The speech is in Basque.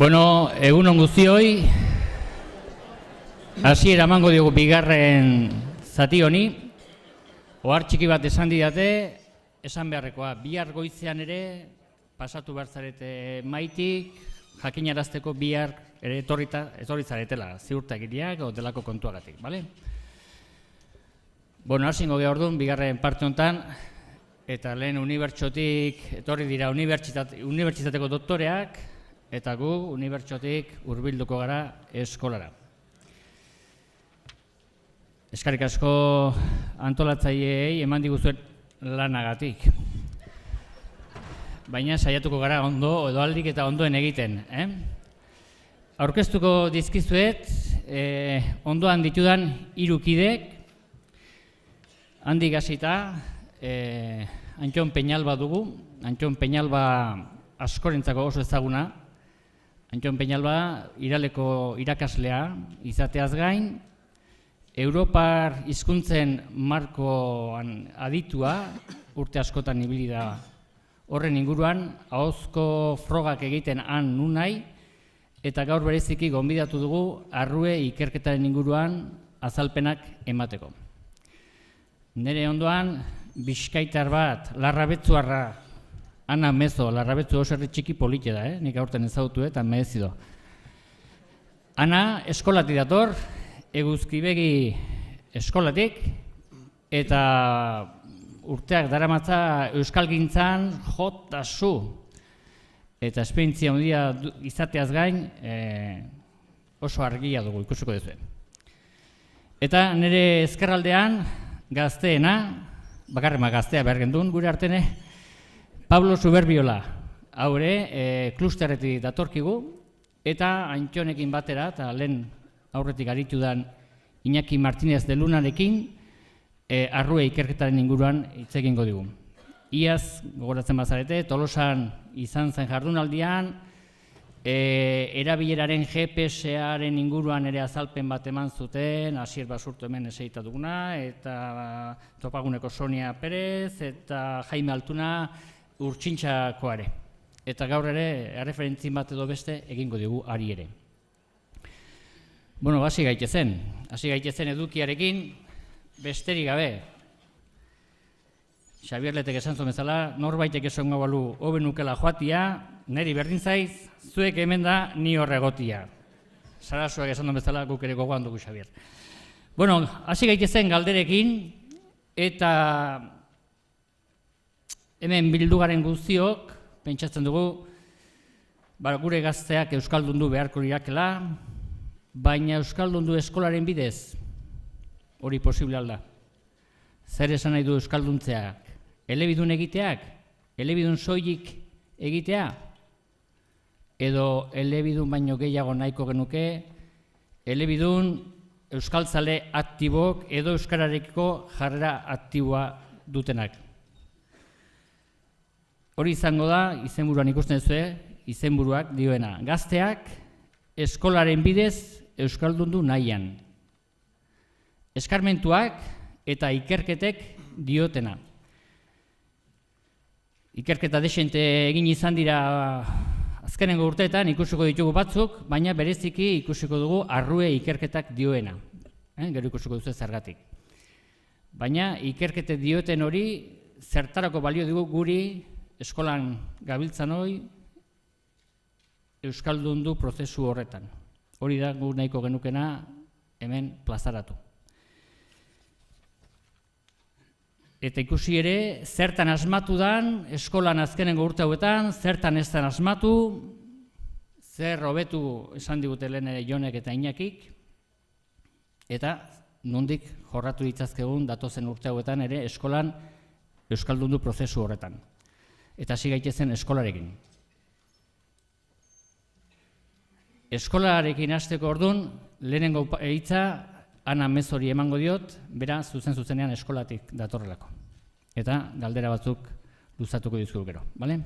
Bueno, egun on guztioi, hasiera emango diogu bigarren zati honi. Ohar txiki bat esan didate, esan beharrekoa, bihar goizean ere pasatu behar zarete maitik, jakinarazteko bihar ere etorri zaretela, ziurtagiriak o delako kontuagatik, bale? Bueno, hasingo geha orduan, bigarren parte honetan, eta lehen unibertsotik etorri dira unibertsitateko doktoreak, eta gu unibertsotik hurbilduko gara eskolara. Eskerrik asko antolatzaileei eman diguzuen lanagatik. Baina saiatuko gara ondo, edo aldik eta ondoen egiten. Aurkeztuko dizkizuet, ondoan ditudan 3 kidek, handik hasita, Antxon Peñalba dugu. Antxon Peñalba askorentzako oso ezaguna. Antxon Peñalba Iraleko irakaslea izateaz gain, Europar hizkuntzen markoan aditua, urte askotan ibili da horren inguruan, ahozko frogak egiten han nun nahi, eta gaur bereziki gonbidatu dugu arrue ikerketaren inguruan azalpenak emateko. Nere ondoan, bizkaitar bat, larrabetzuarra, Ana Mezo, larrabetzu oso herri txiki politia da, nik aurten ezagutu eta merezido. Ana eskolatik dator, Eguzkibegi eskolatik, eta urteak daramatza euskalgintzan jota zu. Eta esperientzia handia izateaz gain oso argia dugu, ikusiko duzuen. Eta nire ezkerraldean gazteena, bakarrema gaztea behar gendun gure artene, Pablo Suberbiola, haure, klusterretik datorkigu, eta Antxonekin batera, eta lehen aurretik aritu dan Iñaki Martínez de Lunarekin, arrue ikerketaren inguruan hitz egingo digu. Iaz, gogoratzen bazarete, Tolosan izan zen jardunaldian, erabileraren GPS-aren inguruan ere azalpen bat eman zuten, Asier Basurto hemen eseita duguna, eta Topaguneko Sonia Perez, eta Jaime Altuna Urtsintxakoare. Eta gaur ere, erreferentzin bat edo beste egingo digu ari ere. Bueno, hasi gaitezen edukiarekin, besterik gabe. Xabier Letek esan zuen bezala, norbaitek esan gabalu hobe nukela joatia, niri berdin zaiz, zuek hemen da ni horregotia. Sarasuak esan duen bezala, guk ere gogoan dugu, Xabier. Bueno, hasi gaitezen galderekin, eta hemen bildugaren guztiok, pentsatzen dugu, gure gazteak euskaldundu beharko lirakela, baina euskaldundu eskolaren bidez, hori posible alda. Zer esan nahi du euskalduntzeak? Elebidun egiteak? Elebidun soilik egitea? Edo elebidun baino gehiago nahiko genuke, elebidun euskaltzale aktibok edo euskararekiko jarrera aktiboa dutenak. Hori izango da, izenburuan ikusten zuen, izenburuak dioena. Gazteak eskolaren bidez euskaldundu nahian. Eskarmentuak eta ikerketek diotena. Ikerketa desente egin izan dira azkenengo urteetan ikusiko ditugu batzuk, baina bereziki ikusiko dugu arrue ikerketak dioena. Gero ikusiko duzu zergatik. Baina ikerketek dioten hori zertarako balio dugu guri eskolan gabiltzan hori euskaldundu prozesu horretan. Hori da gu nahiko genukena hemen plazaratu. Eta ikusi ere, zertan asmatu dan, eskolan azkenengo urte hauetan, zertan ez dan asmatu, zer hobetu esan digute lehen Jonek eta Iñakik, eta nondik jorratu ditzazkegun datozen urte hauetan ere eskolan euskaldundu prozesu horretan. Eta hasi gaitezen eskolarekin. Eskolarekin hasteko orduan, lehenengo hitza Ana Mezori emango diot, bera zuzenean eskolatik datorrelako. Eta galdera batzuk luzatuko dizugu gero, bale?